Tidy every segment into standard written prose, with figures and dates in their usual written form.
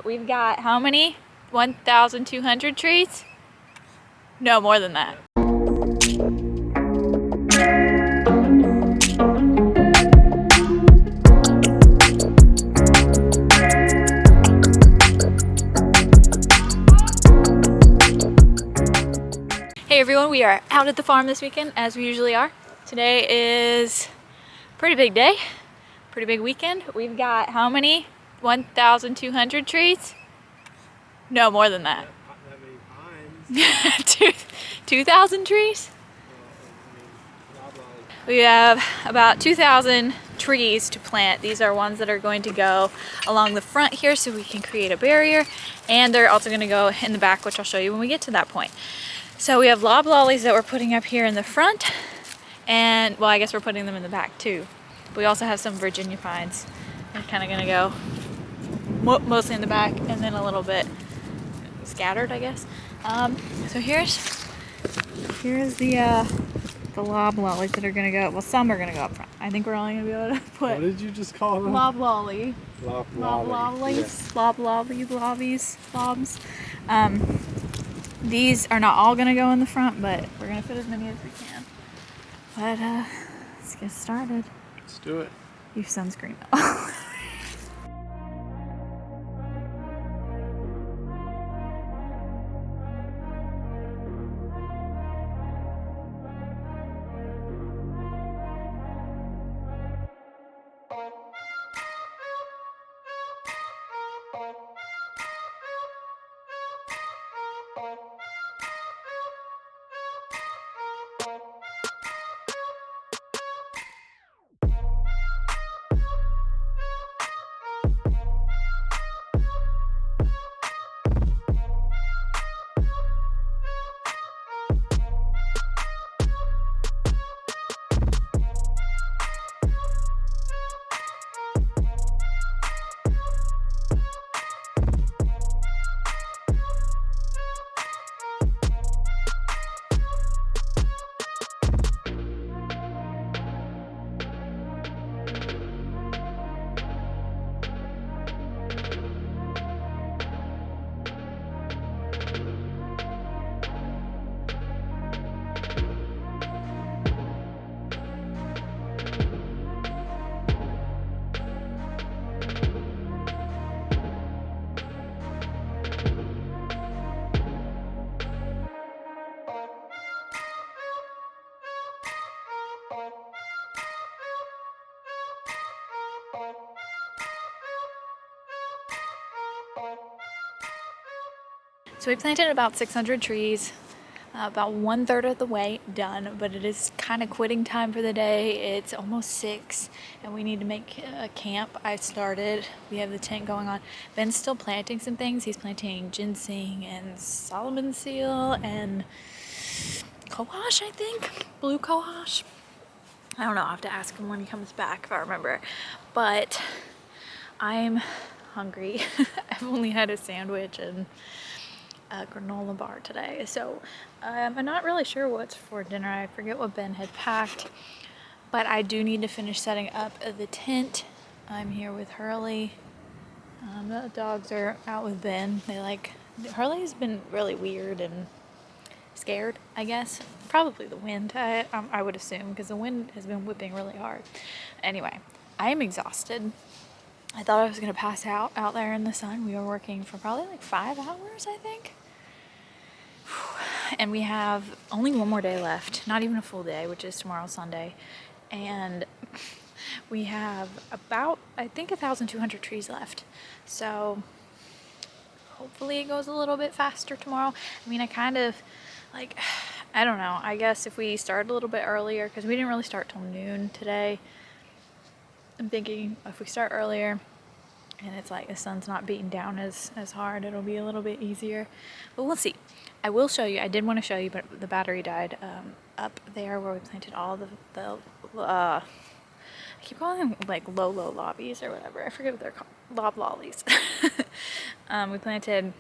We've got how many? 1,200 trees? No, more than that. Hey everyone, we are out at the farm this weekend as we usually are. Today is a pretty big day, pretty big weekend. We've got how many? 1,200 trees? No, more than that. 2,000 trees? We have about 2,000 trees to plant. These are ones that are going to go along the front here so we can create a barrier, and they're also going to go in the back, which I'll show you when we get to that point. So we have loblollies that we're putting up here in the front, and well, I guess we're putting them in the back too. But we also have some Virginia pines. They're kind of going to go mostly in the back and then a little bit scattered, I guess. So here's the loblollies that are going to go, well, some are going to go up front. I think we're only going to be able to put... What did you just call them? Loblolly. Loblollies. Loblollies. Lobs. These are not all going to go in the front, but we're going to fit as many as we can. But let's get started. Let's do it. Use sunscreen. So we planted about 600 trees, about 1/3 of the way done, but it is kind of quitting time for the day. It's almost 6 and we need to make a camp. I started, we have the tent going on. Ben's still planting some things. He's planting ginseng and Solomon seal and cohosh, I think, blue cohosh. I don't know, I'll have to ask him when he comes back if I remember. But I'm hungry. I've only had a sandwich and a granola bar today, so I'm not really sure what's for dinner. I forget what Ben had packed, but I do need to finish setting up the tent. I'm here with Hurley. The dogs are out with Ben. Hurley's been really weird and scared, I guess. Probably the wind, I would assume, because the wind has been whipping really hard. Anyway, I am exhausted. I thought I was gonna pass out there in the sun. We were working for probably like 5 hours, I think. And we have only one more day left, not even a full day, which is tomorrow, Sunday. And we have about, I think, 1,200 trees left. So hopefully it goes a little bit faster tomorrow. I mean, I kind of like, I don't know, I guess if we started a little bit earlier, because we didn't really start till noon today. I'm thinking if we start earlier and it's like the sun's not beating down as hard, it'll be a little bit easier, but we'll see. I will show you, I did want to show you, but the battery died up there where we planted all the I keep calling them like low lobbies or whatever, I forget what they're called, loblollies. We planted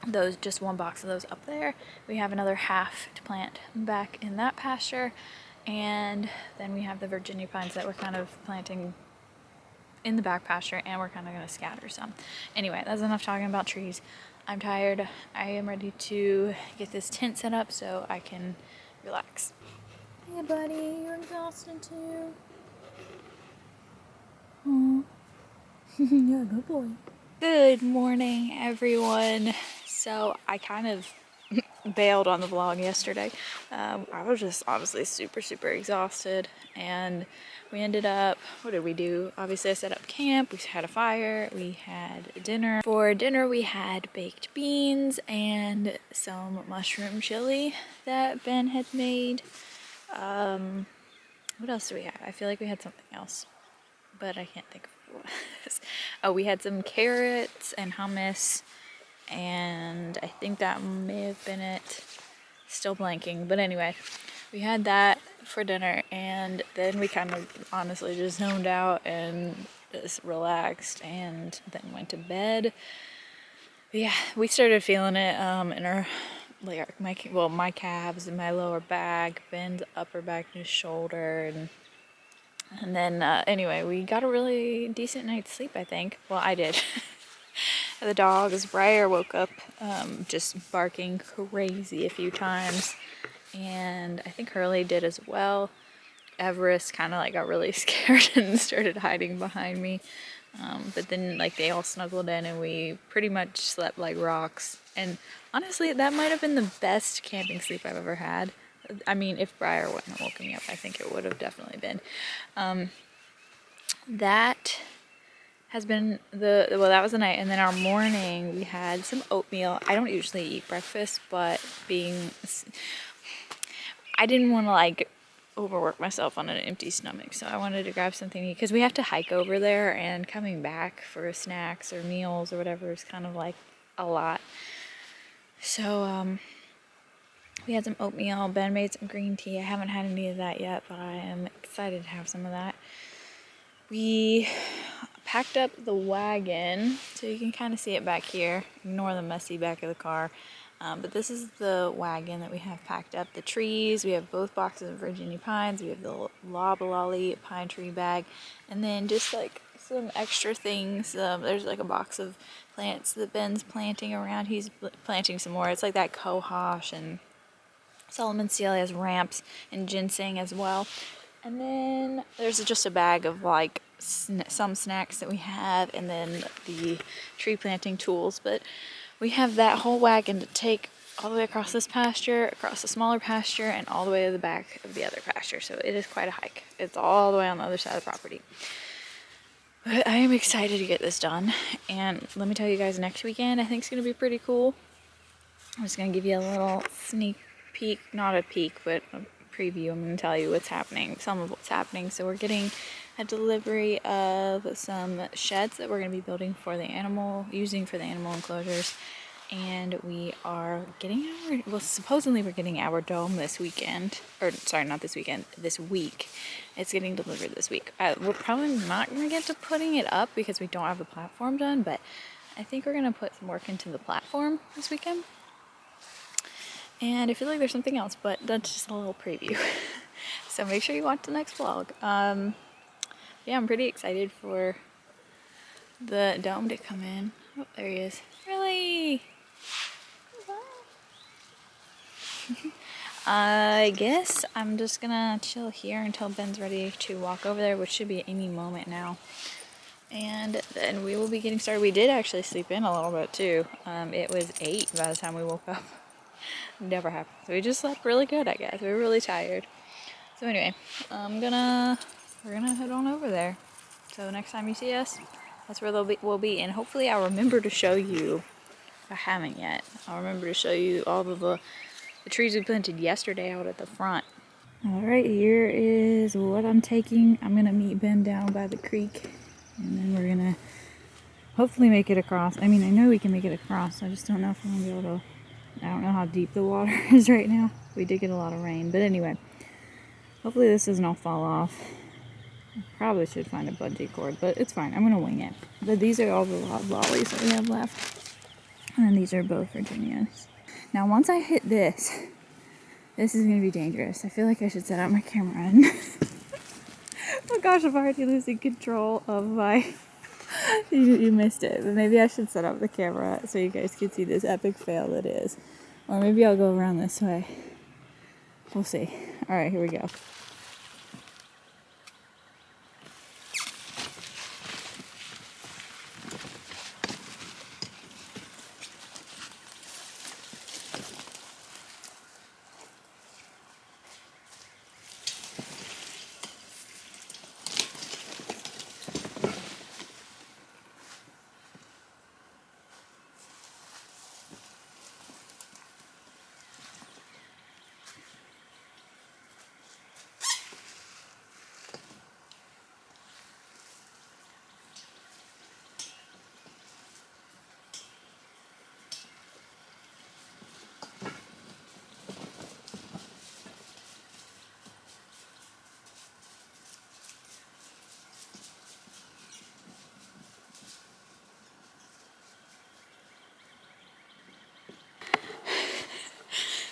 those, just one box of those up there. We have another half to plant back in that pasture, and then we have the Virginia pines that we're kind of planting in the back pasture, and we're kind of going to scatter some. Anyway, that's enough talking about trees. I'm tired. I am ready to get this tent set up so I can relax. Yeah, buddy, you're exhausted too. Aww. You're a good boy. Good morning, everyone. So I kind of bailed on the vlog yesterday. I was just honestly super exhausted, and we ended up, what did we do? Obviously I set up camp, we had a fire, we had dinner. For dinner we had baked beans and some mushroom chili that Ben had made. What else do we have? I feel like we had something else, but I can't think of what it was. Oh, we had some carrots and hummus, and I think that may have been it. Still blanking, but anyway, we had that for dinner, and then we kind of honestly just zoned out and just relaxed, and then went to bed. But yeah, we started feeling it in our my calves and my lower back, Ben's upper back and his shoulder, and then anyway, we got a really decent night's sleep, I think. Well, I did. The dogs, Briar woke up just barking crazy a few times, and I think Hurley did as well. Everest kind of like got really scared and started hiding behind me, but then like they all snuggled in and we pretty much slept like rocks. And honestly, that might have been the best camping sleep I've ever had. I mean, if Briar wouldn't have woken me up, I think it would have definitely been. That has been well, that was the night. And then our morning, we had some oatmeal. I don't usually eat breakfast, but I didn't want to like overwork myself on an empty stomach, so I wanted to grab something to eat, because we have to hike over there, and coming back for snacks or meals or whatever is kind of like a lot. So we had some oatmeal. Ben made some green tea. I haven't had any of that yet, but I am excited to have some of that. We packed up the wagon, so you can kind of see it back here. Ignore the messy back of the car. But this is the wagon that we have packed up. The trees, we have both boxes of Virginia pines. We have the loblolly pine tree bag. And then just like some extra things. There's like a box of plants that Ben's planting around. He's planting some more. It's like that cohosh and Solomon seal has ramps and ginseng as well. And then there's just a bag of like some snacks that we have, and then the tree planting tools. But we have that whole wagon to take all the way across this pasture, across the smaller pasture, and all the way to the back of the other pasture. So it is quite a hike. It's all the way on the other side of the property. But I am excited to get this done. And let me tell you guys, next weekend I think it's going to be pretty cool. I'm just going to give you a little sneak peek, not a peek, but a preview. I'm going to tell you what's happening, some of what's happening. So we're getting a delivery of some sheds that we're going to be building for the animal, using for the animal enclosures. And we are getting supposedly we're getting our dome this weekend. Or, sorry, not this weekend, this week. It's getting delivered this week. We're probably not going to get to putting it up because we don't have the platform done, but I think we're going to put some work into the platform this weekend. And I feel like there's something else, but that's just a little preview. So make sure you watch the next vlog. Yeah, I'm pretty excited for the dome to come in. Oh, there he is. Really? I guess I'm just gonna chill here until Ben's ready to walk over there, which should be any moment now. And then we will be getting started. We did actually sleep in a little bit too. It was 8 by the time we woke up. Never happened. So we just slept really good, I guess. We were really tired. So anyway, we're gonna head on over there. So next time you see us, that's where we'll be. And hopefully I'll remember to show you, if I haven't yet, I'll remember to show you all of the trees we planted yesterday out at the front. Alright, here is what I'm taking. I'm gonna meet Ben down by the creek, and then we're gonna hopefully make it across. I mean, I know we can make it across. I just don't know if we're gonna be able to. I don't know how deep the water is right now. We did get a lot of rain, but anyway, hopefully this doesn't all fall off. I probably should find a bungee cord, but it's fine. I'm gonna wing it. But these are all the lollies that we have left, and then these are both Virginias. Now, once I hit this is gonna be dangerous. I feel like I should set up my camera and Oh gosh, I'm already losing control of my... you missed it, but maybe I should set up the camera so you guys can see this epic fail that is. Or maybe I'll go around this way. We'll see. Alright, here we go.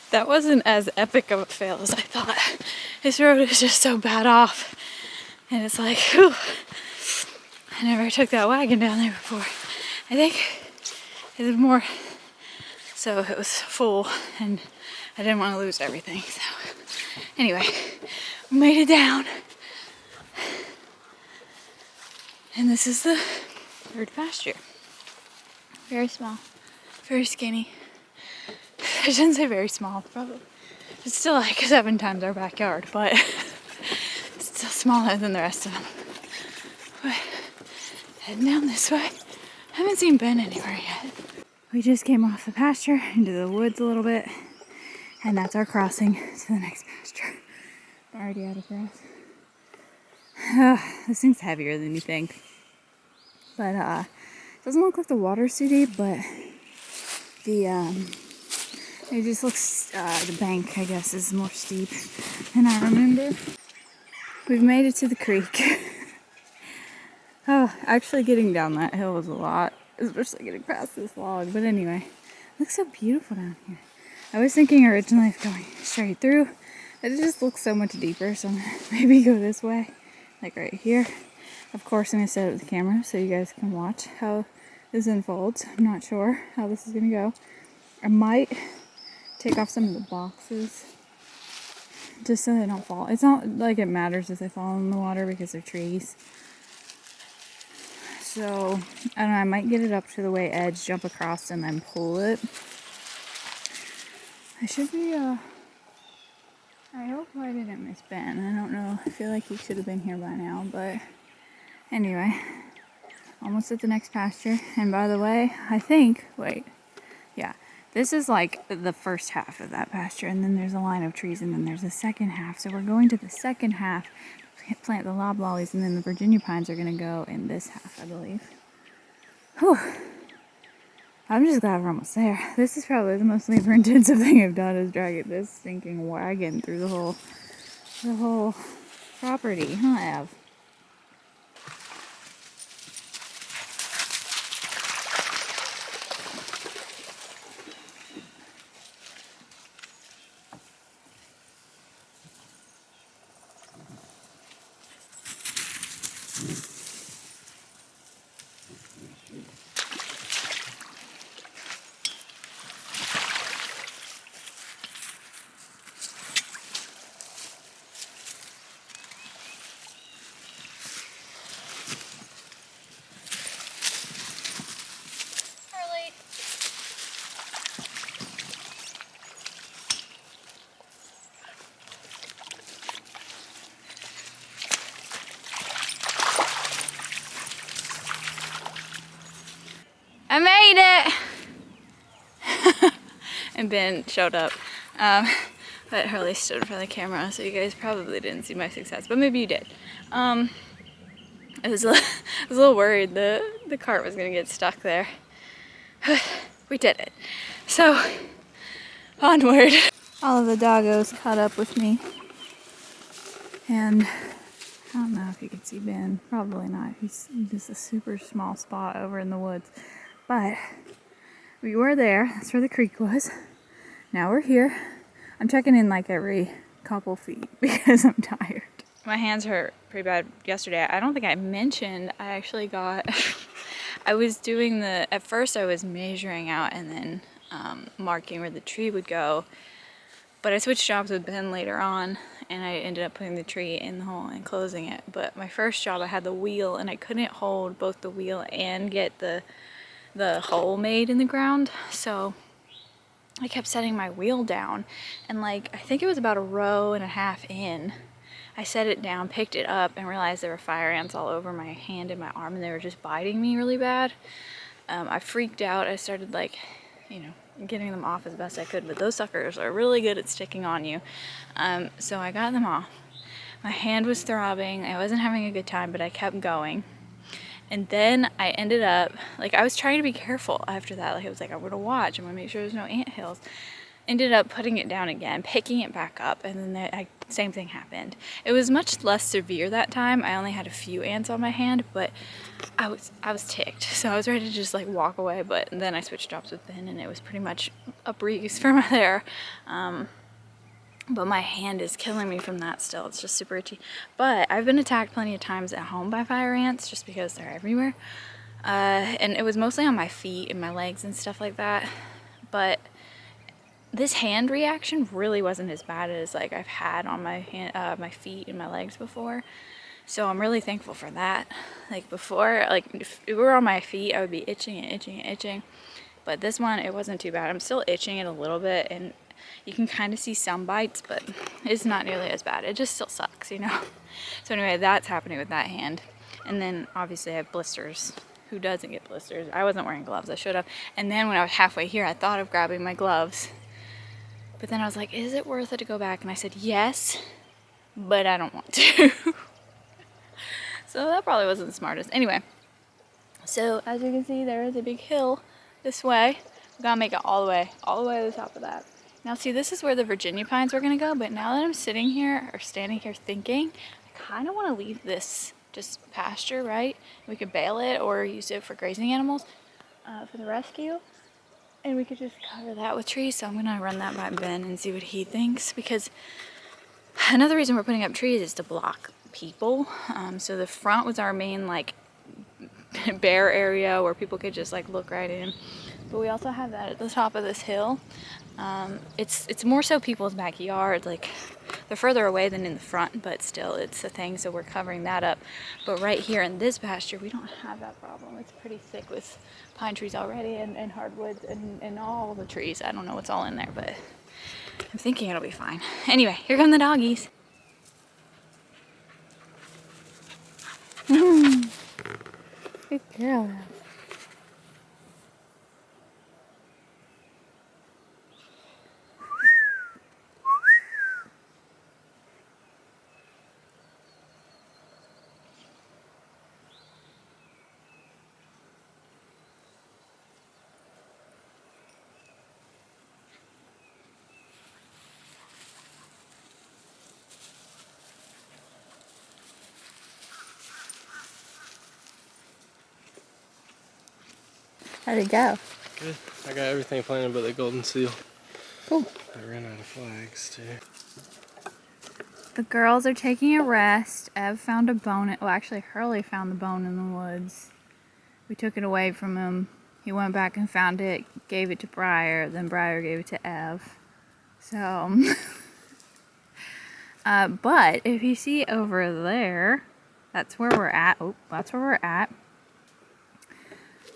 That wasn't as epic of a fail as I thought. This road is just so bad off. And it's like, whew. I never took that wagon down there before. I think it was more so it was full and I didn't want to lose everything. So anyway, we made it down. And this is the third pasture. Very small, very skinny. I shouldn't say very small, probably. It's still like 7 times our backyard, but it's still smaller than the rest of them. But heading down this way. I haven't seen Ben anywhere yet. We just came off the pasture into the woods a little bit, and that's our crossing to the next pasture. I'm already out of grass. This thing's heavier than you think. But it doesn't look like the water's too deep, but it just looks, the bank, I guess, is more steep than I remember. We've made it to the creek. Oh, actually getting down that hill was a lot, especially getting past this log. But anyway, it looks so beautiful down here. I was thinking originally of going straight through. It just looks so much deeper, so I'm gonna maybe go this way, like right here. Of course, I'm gonna set up the camera so you guys can watch how this unfolds. I'm not sure how this is gonna go. I might take off some of the boxes just so they don't fall. It's not like it matters if they fall in the water because they're trees. So, I don't know, I might get it up to the way edge, jump across, and then pull it. I should be, I hope I didn't miss Ben. I don't know. I feel like he should have been here by now, but anyway. Almost at the next pasture. And by the way, I think, yeah. This is like the first half of that pasture, and then there's a line of trees, and then there's a second half. So we're going to the second half, plant the loblollies, and then the Virginia pines are going to go in this half, I believe. Whew. I'm just glad we're almost there. This is probably the most labor-intensive thing I've done is dragging this stinking wagon through the whole property, huh, Ev? I made it! And Ben showed up. But Hurley stood in front of the camera, so you guys probably didn't see my success, but maybe you did. I was a little worried the cart was gonna get stuck there. We did it. So, onward. All of the doggos caught up with me. And I don't know if you can see Ben. Probably not. He's just a super small spot over in the woods. But we were there. That's where the creek was. Now we're here. I'm checking in like every couple feet because I'm tired. My hands hurt pretty bad yesterday. I don't think I mentioned I actually got I was doing at first I was measuring out and then marking where the tree would go, but I switched jobs with Ben later on and I ended up putting the tree in the hole and closing it. But my first job I had the wheel and I couldn't hold both the wheel and get the hole made in the ground, so I kept setting my wheel down, and like I think it was about a row and a half in, I set it down, picked it up, and realized there were fire ants all over my hand and my arm, and they were just biting me really bad. I freaked out. I started like, you know, getting them off as best I could, but those suckers are really good at sticking on you. So I got them off. My hand was throbbing. I wasn't having a good time, but I kept going. And then I ended up, like, I was trying to be careful after that. Like, I was like, I'm gonna watch, I'm gonna make sure there's no ant hills. Ended up putting it down again, picking it back up, and then same thing happened. It was much less severe that time. I only had a few ants on my hand, but I was ticked. So I was ready to just like walk away, but then I switched jobs with Ben, and it was pretty much a breeze from there. But my hand is killing me from that still. It's just super itchy. But I've been attacked plenty of times at home by fire ants just because they're everywhere. And it was mostly on my feet and my legs and stuff like that. But this hand reaction really wasn't as bad as like I've had on my my feet and my legs before. So I'm really thankful for that. Like before, like if it were on my feet, I would be itching and itching and itching. But this one, it wasn't too bad. I'm still itching it a little bit, and you can kind of see some bites, but it's not nearly as bad. It just still sucks, you know? So anyway, that's happening with that hand. And then obviously I have blisters. Who doesn't get blisters? I wasn't wearing gloves, I should have. And then when I was halfway here, I thought of grabbing my gloves. But then I was like, is it worth it to go back? And I said, yes, but I don't want to. So that probably wasn't the smartest. Anyway, so as you can see, there is a big hill this way. We gotta make it all the way to the top of that. Now see, this is where the Virginia pines were gonna go, but now that I'm sitting here or standing here thinking, I kind of want to leave this just pasture, right? We could bale it or use it for grazing animals for the rescue, and we could just cover that with trees. So I'm gonna run that by Ben and see what he thinks, because another reason we're putting up trees is to block people. So the front was our main like bare area where people could just like look right in, but we also have that at the top of this hill. It's more so people's backyard, like they're further away than in the front, but still it's a thing, so we're covering that up. But right here in this pasture, we don't have that problem. It's pretty thick with pine trees already, and hardwoods, and all the trees. I don't know what's all in there, but I'm thinking it'll be fine. Anyway, here come the doggies. Good girl. How'd it go? Good. I got everything planted but the golden seal. Cool. I ran out of flags too. The girls are taking a rest. Ev found a bone. Well, actually, Hurley found the bone in the woods. We took it away from him. He went back and found it, gave it to Briar, then Briar gave it to Ev. So, but if you see over there, that's where we're at. Oh, that's where we're at,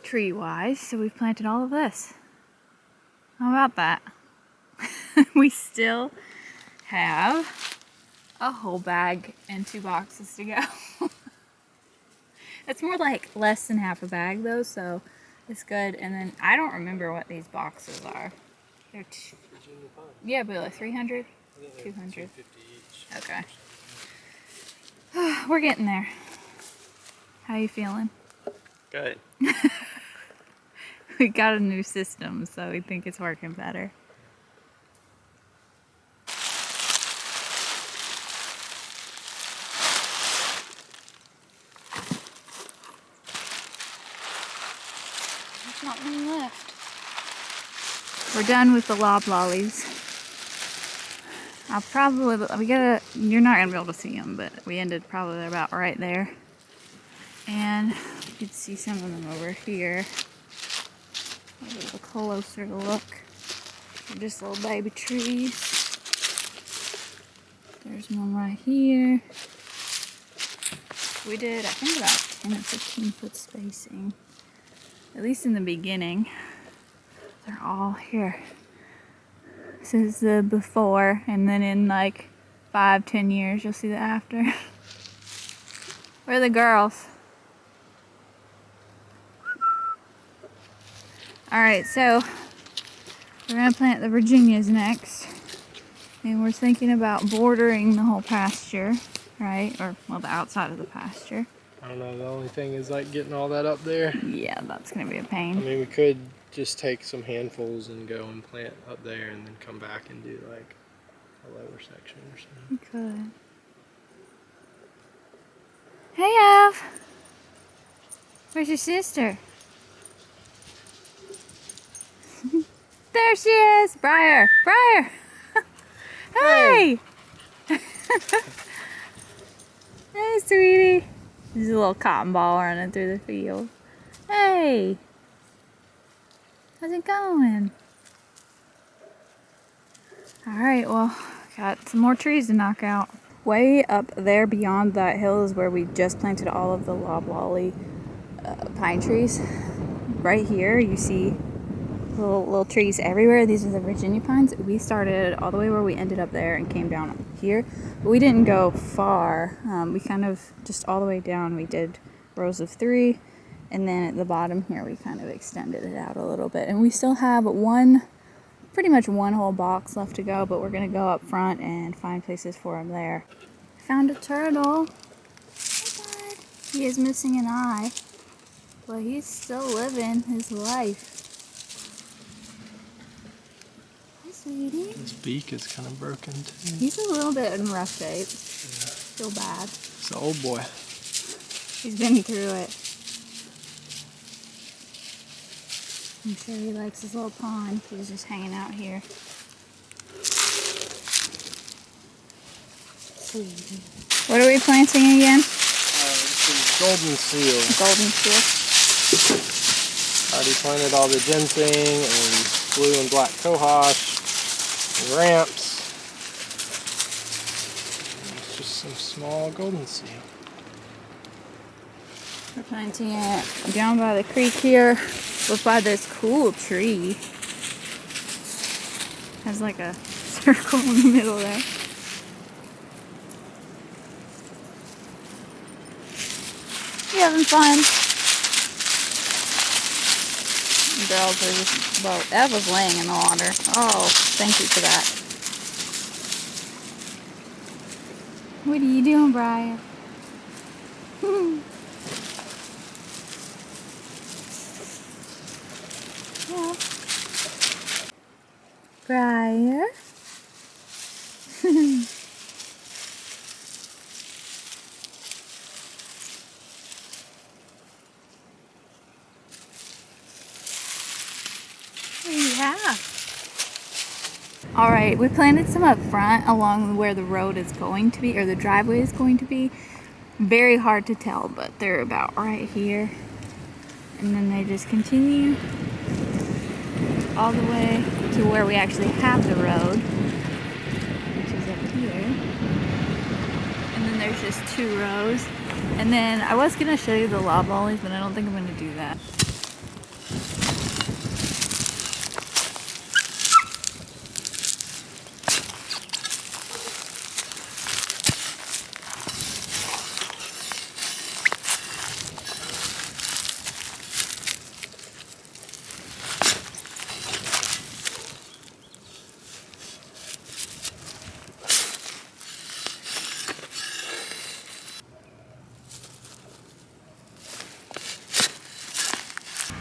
tree-wise. So we've planted all of this. How about that? We still have a whole bag and 2 boxes to go. It's more like less than half a bag though, so it's good. And then I don't remember what these boxes are. They're yeah, but like 300, 200. Okay. We're getting there. How you feeling? Good. We got a new system, so we think it's working better. There's not one left. We're done with the loblollies. you're not gonna be able to see them, but we ended probably about right there. And you can see some of them over here. A little closer look. They're just little baby trees. There's one right here. We did, I think, about 10 or 15 foot spacing. At least in the beginning. They're all here. This is the before, and then in like 5-10 years you'll see the after. Where are the girls? Alright, so we're gonna plant the Virginias next. And we're thinking about bordering the whole pasture, right? Or, well, the outside of the pasture. I don't know, the only thing is like getting all that up there. Yeah, that's gonna be a I pain. mean, we could just take some handfuls and go and plant up there and then come back and do like a lower section or something. We could. Hey, Av! Where's your sister? There she is! Briar! Briar! Hey! Hey, sweetie! There's a little cotton ball running through the field. Hey! How's it going? Alright, well, got some more trees to knock out. Way up there beyond that hill is where we just planted all of the loblolly pine trees. Right here you see little trees everywhere. These are the Virginia pines. We started all the way where we ended up there and came down here. But we didn't go far. We kind of just all the way down. We did rows of 3. And then at the bottom here we kind of extended it out a little bit. And we still have pretty much one whole box left to go, but we're gonna go up front and find places for him there. Found a turtle. Hey, bud. He is missing an eye, but he's still living his life. Hi, sweetie. His beak is kind of broken too. He's a little bit in rough shape. Yeah. Feel bad. It's an old boy. He's been through it. I'm sure he likes his little pond. He's just hanging out here. Sweetie. What are we planting again? This is golden seal. Golden seal. Already planted all the ginseng and blue and black cohosh and ramps. It's just some small golden seal. We're planting it down by the creek here. Look by this cool tree. Has like a circle in the middle there. You having fun? The girls are just, well, Ev was laying in the water. Oh, thank you for that. What are you doing, Brian? Yeah. Briar. Yeah. Alright, we planted some up front along where the road is going to be, or the driveway is going to be. Very hard to tell, but they're about right here. And then they just continue all the way to where we actually have the road, which is up here. And then there's just 2 rows. And then I was gonna show you the loblollies, but I don't think I'm gonna do that.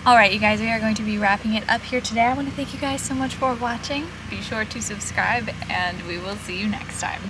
Alright, you guys, we are going to be wrapping it up here today. I want to thank you guys so much for watching. Be sure to subscribe, and we will see you next time.